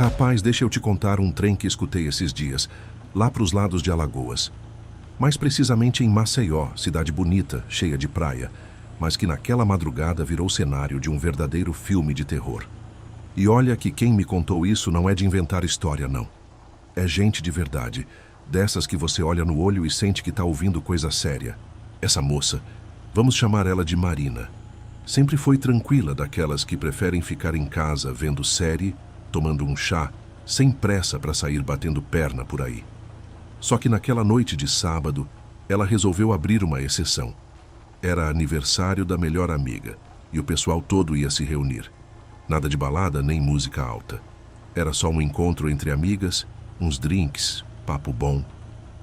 Rapaz, deixa eu te contar um trem que escutei esses dias, lá para os lados de Alagoas. Mais precisamente em Maceió, cidade bonita, cheia de praia, mas que naquela madrugada virou cenário de um verdadeiro filme de terror. E olha que quem me contou isso não é de inventar história, não. É gente de verdade, dessas que você olha no olho e sente que está ouvindo coisa séria. Essa moça, vamos chamar ela de Marina, sempre foi tranquila, daquelas que preferem ficar em casa vendo série, tomando um chá, sem pressa para sair batendo perna por aí. Só que naquela noite de sábado, ela resolveu abrir uma exceção. Era aniversário da melhor amiga, e o pessoal todo ia se reunir. Nada de balada nem música alta. Era só um encontro entre amigas, uns drinks, papo bom,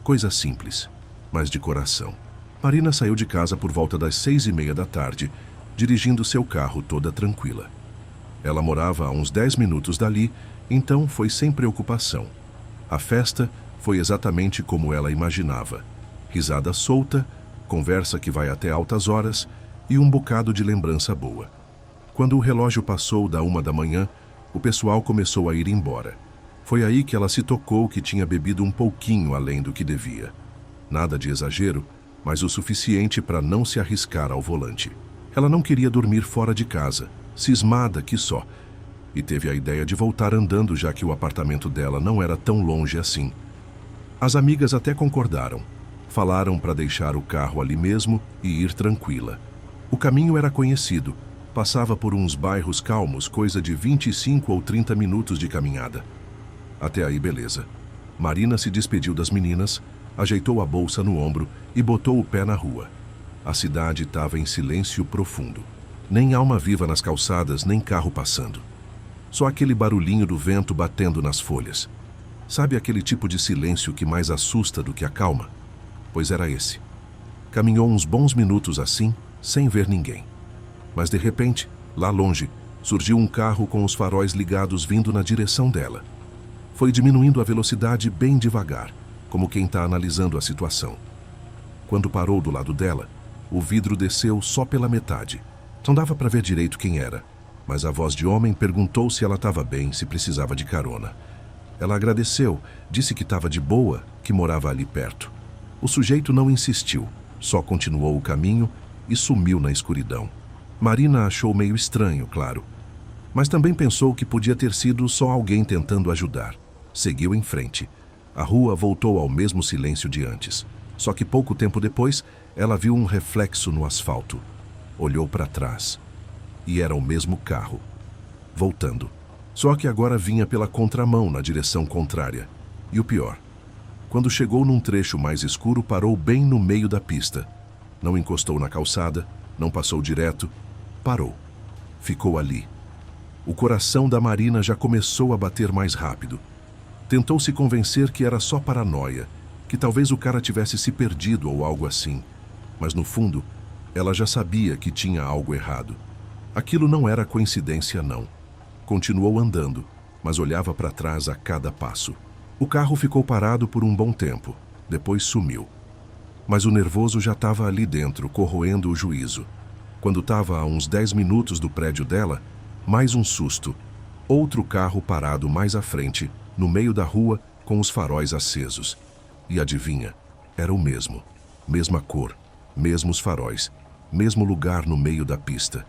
coisa simples, mas de coração. Marina saiu de casa por volta das 6:30 da tarde, dirigindo seu carro toda tranquila. Ela morava a uns 10 minutos dali, então foi sem preocupação. A festa foi exatamente como ela imaginava. Risada solta, conversa que vai até altas horas e um bocado de lembrança boa. Quando o relógio passou da 1 da manhã, o pessoal começou a ir embora. Foi aí que ela se tocou que tinha bebido um pouquinho além do que devia. Nada de exagero, mas o suficiente para não se arriscar ao volante. Ela não queria dormir fora de casa, cismada que só, e teve a ideia de voltar andando, já que o apartamento dela não era tão longe assim. As amigas até concordaram. Falaram para deixar o carro ali mesmo e ir tranquila. O caminho era conhecido, passava por uns bairros calmos, coisa de 25 ou 30 minutos de caminhada. Até aí, beleza. Marina se despediu das meninas, ajeitou a bolsa no ombro e botou o pé na rua. A cidade estava em silêncio profundo. Nem alma viva nas calçadas, nem carro passando. Só aquele barulhinho do vento batendo nas folhas. Sabe aquele tipo de silêncio que mais assusta do que acalma? Pois era esse. Caminhou uns bons minutos assim, sem ver ninguém. Mas de repente, lá longe, surgiu um carro com os faróis ligados vindo na direção dela. Foi diminuindo a velocidade bem devagar, como quem está analisando a situação. Quando parou do lado dela, o vidro desceu só pela metade. Não dava para ver direito quem era, mas a voz de homem perguntou se ela estava bem, se precisava de carona. Ela agradeceu, disse que estava de boa, que morava ali perto. O sujeito não insistiu, só continuou o caminho e sumiu na escuridão. Marina achou meio estranho, claro, mas também pensou que podia ter sido só alguém tentando ajudar. Seguiu em frente. A rua voltou ao mesmo silêncio de antes. Só que pouco tempo depois, ela viu um reflexo no asfalto. Olhou para trás. E era o mesmo carro. Voltando. Só que agora vinha pela contramão, na direção contrária. E o pior, quando chegou num trecho mais escuro, parou bem no meio da pista. Não encostou na calçada, não passou direto, parou. Ficou ali. O coração da Marina já começou a bater mais rápido. Tentou se convencer que era só paranoia, que talvez o cara tivesse se perdido ou algo assim. Mas no fundo, ela já sabia que tinha algo errado. Aquilo não era coincidência, não. Continuou andando, mas olhava para trás a cada passo. O carro ficou parado por um bom tempo, depois sumiu. Mas o nervoso já estava ali dentro, corroendo o juízo. Quando estava a uns 10 minutos do prédio dela, mais um susto. Outro carro parado mais à frente, no meio da rua, com os faróis acesos. E adivinha, era o mesmo. Mesma cor, mesmos faróis, mesmo lugar no meio da pista.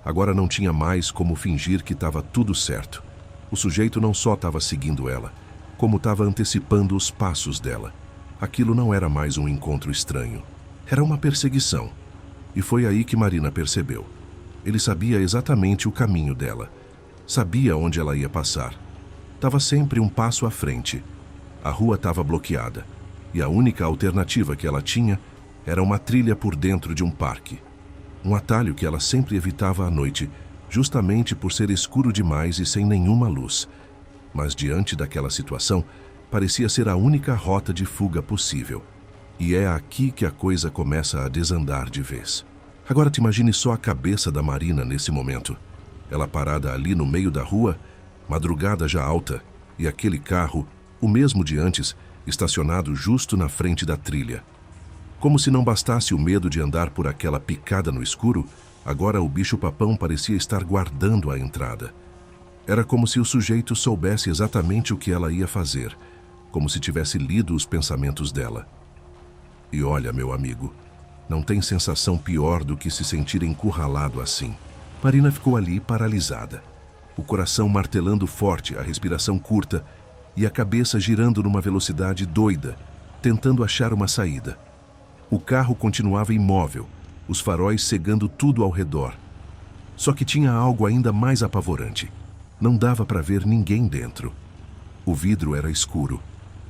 Agora não tinha mais como fingir que estava tudo certo. O sujeito não só estava seguindo ela, como estava antecipando os passos dela. Aquilo não era mais um encontro estranho. Era uma perseguição. E foi aí que Marina percebeu. Ele sabia exatamente o caminho dela. Sabia onde ela ia passar. Estava sempre um passo à frente. A rua estava bloqueada. E a única alternativa que ela tinha era uma trilha por dentro de um parque. Um atalho que ela sempre evitava à noite, justamente por ser escuro demais e sem nenhuma luz. Mas diante daquela situação, parecia ser a única rota de fuga possível. E é aqui que a coisa começa a desandar de vez. Agora te imagine só a cabeça da Marina nesse momento. Ela parada ali no meio da rua, madrugada já alta, e aquele carro, o mesmo de antes, estacionado justo na frente da trilha. Como se não bastasse o medo de andar por aquela picada no escuro, agora o bicho-papão parecia estar guardando a entrada. Era como se o sujeito soubesse exatamente o que ela ia fazer, como se tivesse lido os pensamentos dela. E olha, meu amigo, não tem sensação pior do que se sentir encurralado assim. Marina ficou ali paralisada, o coração martelando forte, a respiração curta e a cabeça girando numa velocidade doida, tentando achar uma saída. O carro continuava imóvel, os faróis cegando tudo ao redor. Só que tinha algo ainda mais apavorante. Não dava para ver ninguém dentro. O vidro era escuro,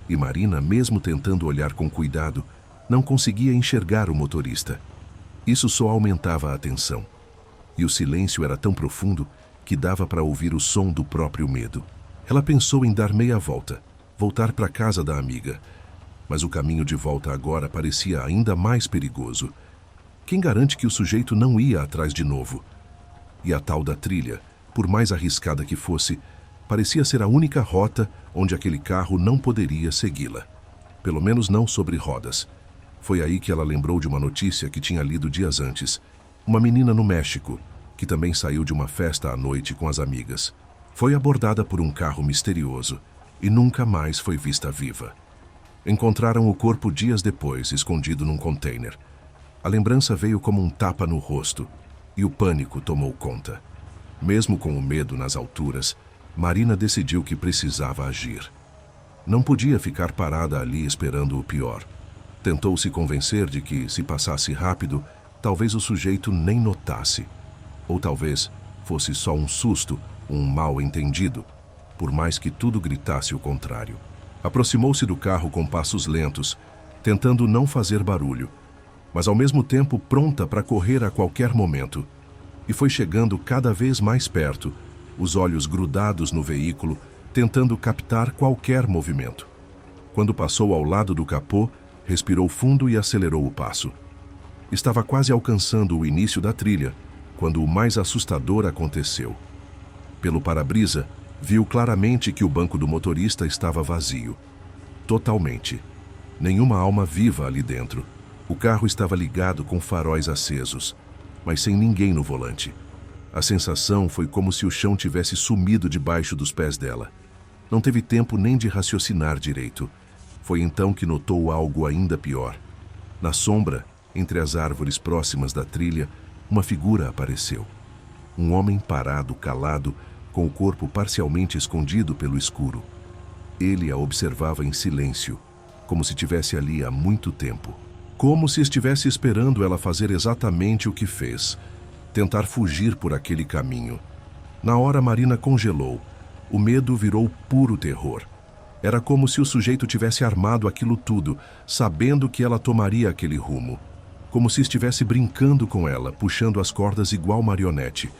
e Marina, mesmo tentando olhar com cuidado, não conseguia enxergar o motorista. Isso só aumentava a tensão. E o silêncio era tão profundo que dava para ouvir o som do próprio medo. Ela pensou em dar meia volta, voltar para a casa da amiga. Mas o caminho de volta agora parecia ainda mais perigoso. Quem garante que o sujeito não ia atrás de novo? E a tal da trilha, por mais arriscada que fosse, parecia ser a única rota onde aquele carro não poderia segui-la. Pelo menos não sobre rodas. Foi aí que ela lembrou de uma notícia que tinha lido dias antes. Uma menina no México, que também saiu de uma festa à noite com as amigas. Foi abordada por um carro misterioso e nunca mais foi vista viva. Encontraram o corpo dias depois, escondido num container. A lembrança veio como um tapa no rosto e o pânico tomou conta. Mesmo com o medo nas alturas, Marina decidiu que precisava agir. Não podia ficar parada ali esperando o pior. Tentou se convencer de que, se passasse rápido, talvez o sujeito nem notasse. Ou talvez fosse só um susto, um mal-entendido, por mais que tudo gritasse o contrário. Aproximou-se do carro com passos lentos, tentando não fazer barulho, mas ao mesmo tempo pronta para correr a qualquer momento. E foi chegando cada vez mais perto, os olhos grudados no veículo, tentando captar qualquer movimento. Quando passou ao lado do capô, respirou fundo e acelerou o passo. Estava quase alcançando o início da trilha, quando o mais assustador aconteceu. Pelo para-brisa, viu claramente que o banco do motorista estava vazio. Totalmente. Nenhuma alma viva ali dentro. O carro estava ligado com faróis acesos, mas sem ninguém no volante. A sensação foi como se o chão tivesse sumido debaixo dos pés dela. Não teve tempo nem de raciocinar direito. Foi então que notou algo ainda pior. Na sombra, entre as árvores próximas da trilha, uma figura apareceu. Um homem parado, calado, com o corpo parcialmente escondido pelo escuro. Ele a observava em silêncio, como se estivesse ali há muito tempo. Como se estivesse esperando ela fazer exatamente o que fez, tentar fugir por aquele caminho. Na hora, Marina congelou. O medo virou puro terror. Era como se o sujeito tivesse armado aquilo tudo, sabendo que ela tomaria aquele rumo. Como se estivesse brincando com ela, puxando as cordas igual marionete.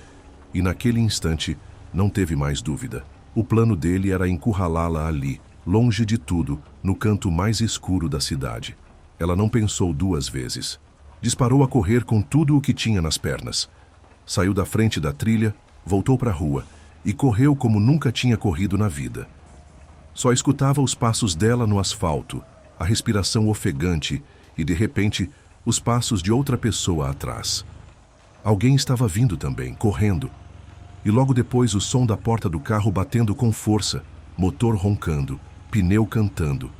E naquele instante, não teve mais dúvida. O plano dele era encurralá-la ali, longe de tudo, no canto mais escuro da cidade. Ela não pensou duas vezes. Disparou a correr com tudo o que tinha nas pernas. Saiu da frente da trilha, voltou para a rua e correu como nunca tinha corrido na vida. Só escutava os passos dela no asfalto, a respiração ofegante e, de repente, os passos de outra pessoa atrás. Alguém estava vindo também, correndo. E logo depois o som da porta do carro batendo com força, motor roncando, pneu cantando.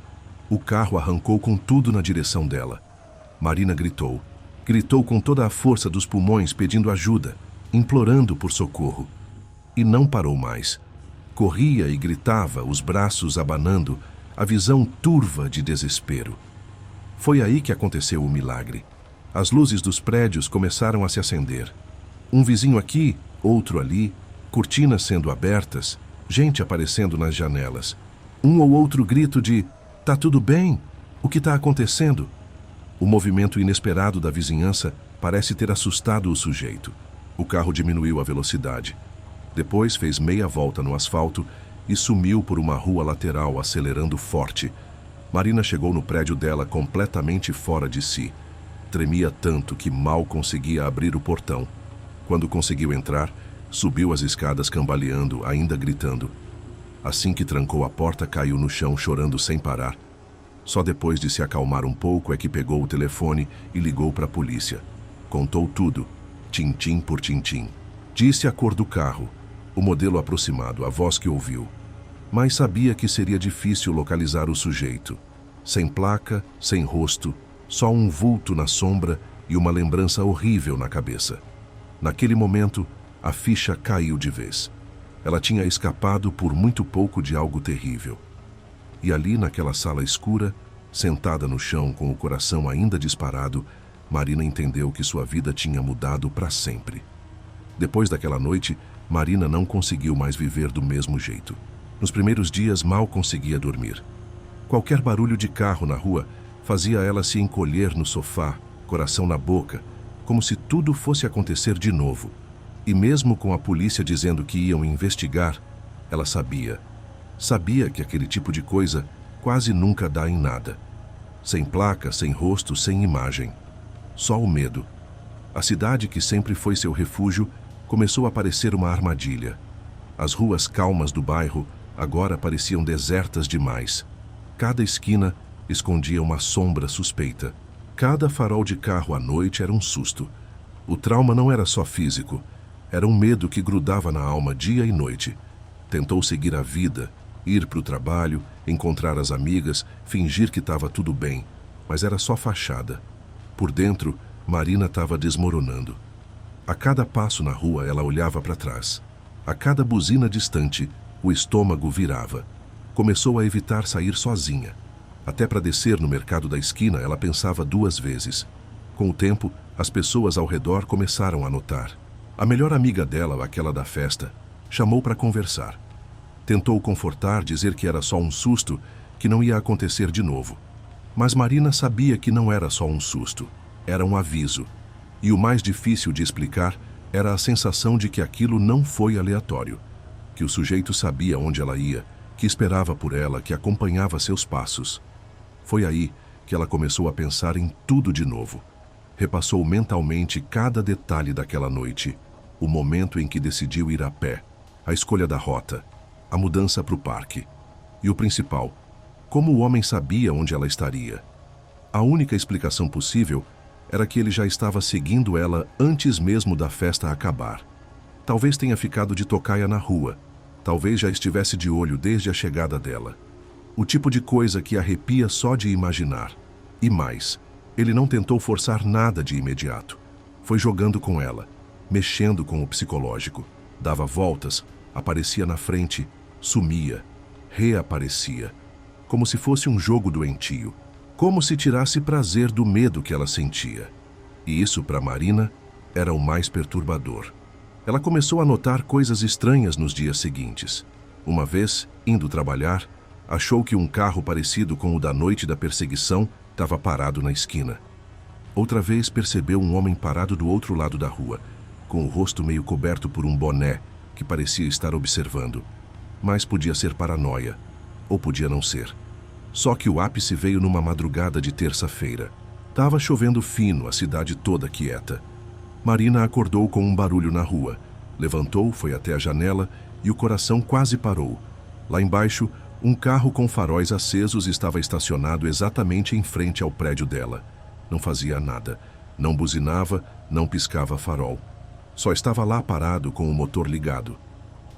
O carro arrancou com tudo na direção dela. Marina gritou. Gritou com toda a força dos pulmões pedindo ajuda, implorando por socorro. E não parou mais. Corria e gritava, os braços abanando, a visão turva de desespero. Foi aí que aconteceu o milagre. As luzes dos prédios começaram a se acender. Um vizinho aqui, outro ali, cortinas sendo abertas, gente aparecendo nas janelas. Um ou outro grito de "Tá tudo bem? O que está acontecendo?" O movimento inesperado da vizinhança parece ter assustado o sujeito. O carro diminuiu a velocidade. Depois fez meia volta no asfalto e sumiu por uma rua lateral, acelerando forte. Marina chegou no prédio dela completamente fora de si. Tremia tanto que mal conseguia abrir o portão. Quando conseguiu entrar, subiu as escadas cambaleando, ainda gritando. Assim que trancou a porta, caiu no chão chorando sem parar. Só depois de se acalmar um pouco é que pegou o telefone e ligou para a polícia. Contou tudo, tintim por tintim. Disse a cor do carro, o modelo aproximado, a voz que ouviu. Mas sabia que seria difícil localizar o sujeito. Sem placa, sem rosto, só um vulto na sombra e uma lembrança horrível na cabeça. Naquele momento, a ficha caiu de vez. Ela tinha escapado por muito pouco de algo terrível. E ali, naquela sala escura, sentada no chão com o coração ainda disparado, Marina entendeu que sua vida tinha mudado para sempre. Depois daquela noite, Marina não conseguiu mais viver do mesmo jeito. Nos primeiros dias, mal conseguia dormir. Qualquer barulho de carro na rua fazia ela se encolher no sofá, coração na boca, como se tudo fosse acontecer de novo. E mesmo com a polícia dizendo que iam investigar, ela sabia que aquele tipo de coisa quase nunca dá em nada. Sem placa, sem rosto, sem imagem. Só o medo. A cidade que sempre foi seu refúgio começou a parecer uma armadilha. As ruas calmas do bairro agora pareciam desertas demais. Cada esquina escondia uma sombra suspeita. Cada farol de carro à noite era um susto. O trauma não era só físico, era um medo que grudava na alma dia e noite. Tentou seguir a vida, ir para o trabalho, encontrar as amigas, fingir que estava tudo bem, mas era só fachada. Por dentro, Marina estava desmoronando. A cada passo na rua, ela olhava para trás. A cada buzina distante, o estômago virava. Começou a evitar sair sozinha. Até para descer no mercado da esquina, ela pensava 2 vezes. Com o tempo, as pessoas ao redor começaram a notar. A melhor amiga dela, aquela da festa, chamou para conversar. Tentou confortar, dizer que era só um susto, que não ia acontecer de novo. Mas Marina sabia que não era só um susto, era um aviso. E o mais difícil de explicar era a sensação de que aquilo não foi aleatório, que o sujeito sabia onde ela ia, que esperava por ela, que acompanhava seus passos. Foi aí que ela começou a pensar em tudo de novo. Repassou mentalmente cada detalhe daquela noite, o momento em que decidiu ir a pé, a escolha da rota, a mudança para o parque. E o principal, como o homem sabia onde ela estaria. A única explicação possível era que ele já estava seguindo ela antes mesmo da festa acabar. Talvez tenha ficado de tocaia na rua, talvez já estivesse de olho desde a chegada dela. O tipo de coisa que arrepia só de imaginar. E mais, ele não tentou forçar nada de imediato. Foi jogando com ela, mexendo com o psicológico. Dava voltas, aparecia na frente, sumia, reaparecia. Como se fosse um jogo doentio. Como se tirasse prazer do medo que ela sentia. E isso, para Marina, era o mais perturbador. Ela começou a notar coisas estranhas nos dias seguintes. Uma vez, indo trabalhar, achou que um carro parecido com o da noite da perseguição estava parado na esquina. Outra vez percebeu um homem parado do outro lado da rua, com o rosto meio coberto por um boné que parecia estar observando. Mas podia ser paranoia, ou podia não ser. Só que o ápice veio numa madrugada de terça-feira. Tava chovendo fino, a cidade toda quieta. Marina acordou com um barulho na rua. Levantou, foi até a janela e o coração quase parou. Lá embaixo, um carro com faróis acesos estava estacionado exatamente em frente ao prédio dela. Não fazia nada. Não buzinava, não piscava farol. Só estava lá parado com o motor ligado.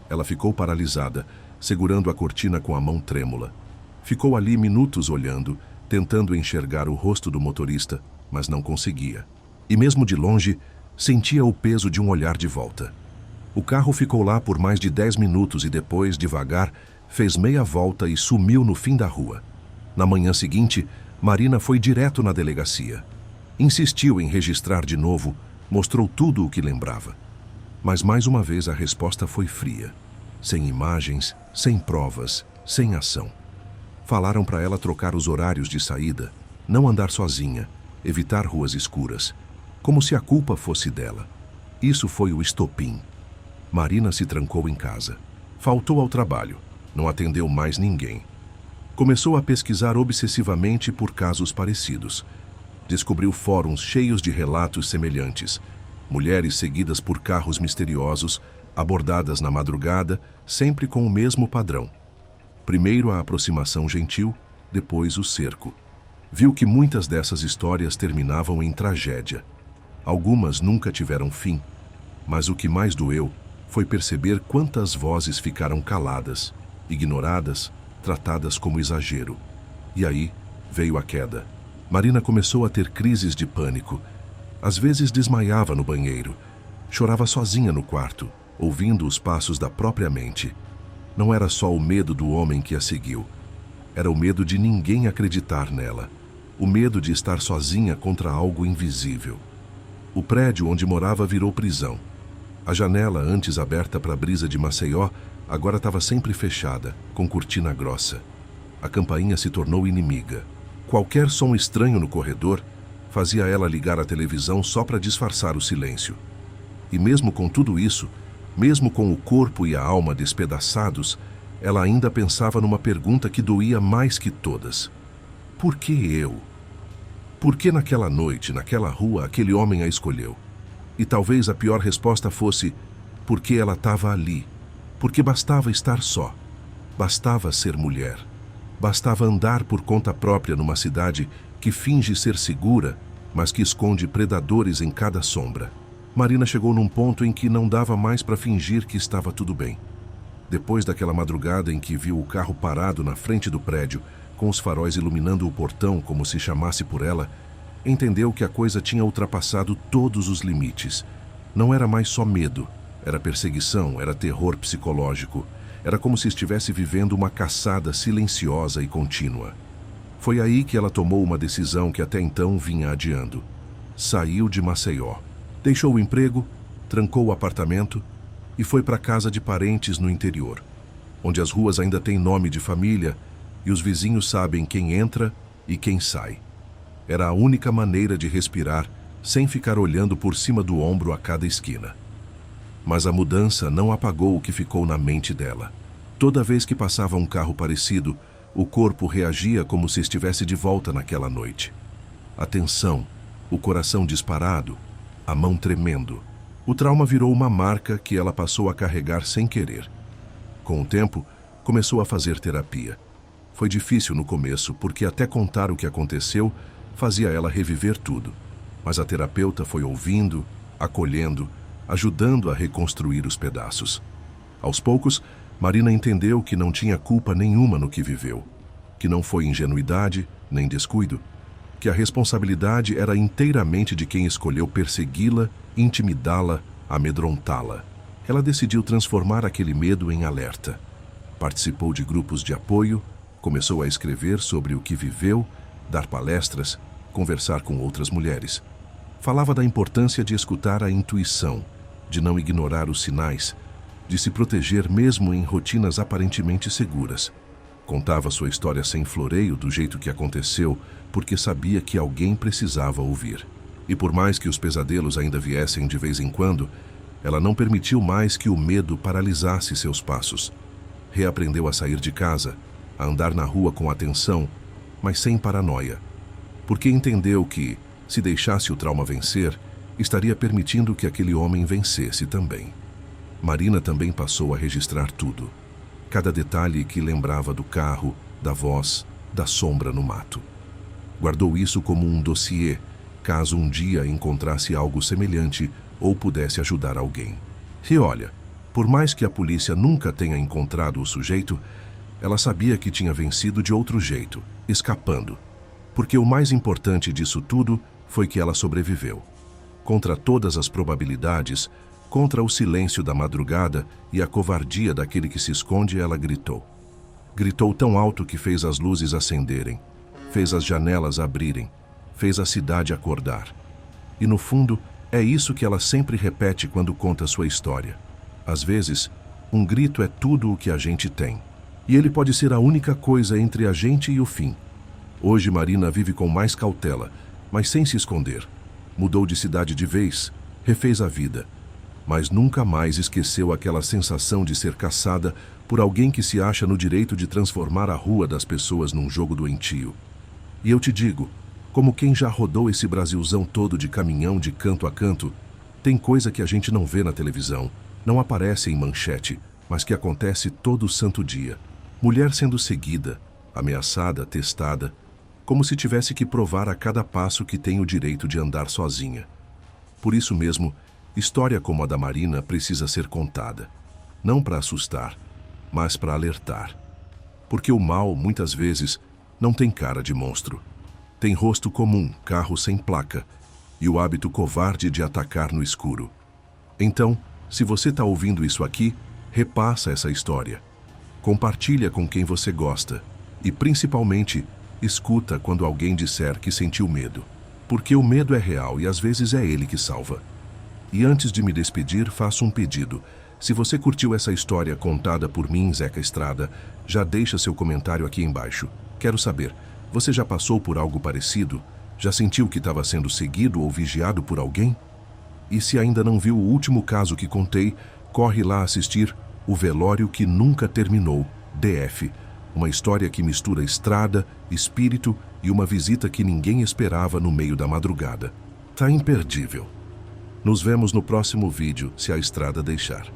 Ela ficou paralisada, segurando a cortina com a mão trêmula. Ficou ali minutos olhando, tentando enxergar o rosto do motorista, mas não conseguia. E mesmo de longe, sentia o peso de um olhar de volta. O carro ficou lá por mais de 10 minutos e depois, devagar, fez meia volta e sumiu no fim da rua. Na manhã seguinte, Marina foi direto na delegacia. Insistiu em registrar de novo, mostrou tudo o que lembrava. Mas mais uma vez a resposta foi fria. Sem imagens, sem provas, sem ação. Falaram para ela trocar os horários de saída, não andar sozinha, evitar ruas escuras, como se a culpa fosse dela. Isso foi o estopim. Marina se trancou em casa. Faltou ao trabalho. Não atendeu mais ninguém. Começou a pesquisar obsessivamente por casos parecidos. Descobriu fóruns cheios de relatos semelhantes. Mulheres seguidas por carros misteriosos, abordadas na madrugada, sempre com o mesmo padrão. Primeiro a aproximação gentil, depois o cerco. Viu que muitas dessas histórias terminavam em tragédia. Algumas nunca tiveram fim, mas o que mais doeu foi perceber quantas vozes ficaram caladas, ignoradas, tratadas como exagero. E aí veio a queda. Marina começou a ter crises de pânico. Às vezes desmaiava no banheiro. Chorava sozinha no quarto, ouvindo os passos da própria mente. Não era só o medo do homem que a seguiu. Era o medo de ninguém acreditar nela. O medo de estar sozinha contra algo invisível. O prédio onde morava virou prisão. A janela, antes aberta para a brisa de Maceió, agora estava sempre fechada, com cortina grossa. A campainha se tornou inimiga. Qualquer som estranho no corredor fazia ela ligar a televisão só para disfarçar o silêncio. E mesmo com tudo isso, mesmo com o corpo e a alma despedaçados, ela ainda pensava numa pergunta que doía mais que todas. Por que eu? Por que naquela noite, naquela rua, aquele homem a escolheu? E talvez a pior resposta fosse porque ela estava ali, porque bastava estar só, bastava ser mulher, bastava andar por conta própria numa cidade que finge ser segura, mas que esconde predadores em cada sombra. Marina chegou num ponto em que não dava mais para fingir que estava tudo bem. Depois daquela madrugada em que viu o carro parado na frente do prédio, com os faróis iluminando o portão como se chamasse por ela, entendeu que a coisa tinha ultrapassado todos os limites. Não era mais só medo, era perseguição, era terror psicológico. Era como se estivesse vivendo uma caçada silenciosa e contínua. Foi aí que ela tomou uma decisão que até então vinha adiando. Saiu de Maceió. Deixou o emprego, trancou o apartamento e foi para casa de parentes no interior, onde as ruas ainda têm nome de família e os vizinhos sabem quem entra e quem sai. Era a única maneira de respirar sem ficar olhando por cima do ombro a cada esquina. Mas a mudança não apagou o que ficou na mente dela. Toda vez que passava um carro parecido, o corpo reagia como se estivesse de volta naquela noite. A tensão, o coração disparado, a mão tremendo. O trauma virou uma marca que ela passou a carregar sem querer. Com o tempo, começou a fazer terapia. Foi difícil no começo, porque até contar o que aconteceu fazia ela reviver tudo. Mas a terapeuta foi ouvindo, acolhendo, ajudando a reconstruir os pedaços. Aos poucos, Marina entendeu que não tinha culpa nenhuma no que viveu, que não foi ingenuidade nem descuido, que a responsabilidade era inteiramente de quem escolheu persegui-la, intimidá-la, amedrontá-la. Ela decidiu transformar aquele medo em alerta. Participou de grupos de apoio, começou a escrever sobre o que viveu, dar palestras, conversar com outras mulheres. Falava da importância de escutar a intuição, de não ignorar os sinais, de se proteger mesmo em rotinas aparentemente seguras. Contava sua história sem floreio do jeito que aconteceu, porque sabia que alguém precisava ouvir. E por mais que os pesadelos ainda viessem de vez em quando, ela não permitiu mais que o medo paralisasse seus passos. Reaprendeu a sair de casa, a andar na rua com atenção, mas sem paranoia. Porque entendeu que, se deixasse o trauma vencer, estaria permitindo que aquele homem vencesse também. Marina também passou a registrar tudo. Cada detalhe que lembrava do carro, da voz, da sombra no mato. Guardou isso como um dossiê, caso um dia encontrasse algo semelhante ou pudesse ajudar alguém. E olha, por mais que a polícia nunca tenha encontrado o sujeito, ela sabia que tinha vencido de outro jeito, escapando. Porque o mais importante disso tudo foi que ela sobreviveu. Contra todas as probabilidades, contra o silêncio da madrugada e a covardia daquele que se esconde, ela gritou. Gritou tão alto que fez as luzes acenderem, fez as janelas abrirem, fez a cidade acordar. E no fundo, é isso que ela sempre repete quando conta sua história. Às vezes, um grito é tudo o que a gente tem. E ele pode ser a única coisa entre a gente e o fim. Hoje Marina vive com mais cautela, mas sem se esconder. Mudou de cidade de vez, refez a vida. Mas nunca mais esqueceu aquela sensação de ser caçada por alguém que se acha no direito de transformar a rua das pessoas num jogo doentio. E eu te digo, como quem já rodou esse Brasilzão todo de caminhão de canto a canto, tem coisa que a gente não vê na televisão, não aparece em manchete, mas que acontece todo santo dia. Mulher sendo seguida, ameaçada, testada, como se tivesse que provar a cada passo que tem o direito de andar sozinha. Por isso mesmo, História como a da Marina precisa ser contada, não para assustar, mas para alertar. Porque o mal, muitas vezes, não tem cara de monstro. Tem rosto comum, carro sem placa, e o hábito covarde de atacar no escuro. Então, se você está ouvindo isso aqui, repassa essa história. Compartilha com quem você gosta e, principalmente, escuta quando alguém disser que sentiu medo. Porque o medo é real e às vezes é ele que salva. E antes de me despedir, faço um pedido. Se você curtiu essa história contada por mim, Zeca Estrada, já deixa seu comentário aqui embaixo. Quero saber, você já passou por algo parecido? Já sentiu que estava sendo seguido ou vigiado por alguém? E se ainda não viu o último caso que contei, corre lá assistir O Velório que Nunca Terminou, DF. Uma história que mistura estrada, espírito e uma visita que ninguém esperava no meio da madrugada. Tá imperdível. Nos vemos no próximo vídeo, se a estrada deixar.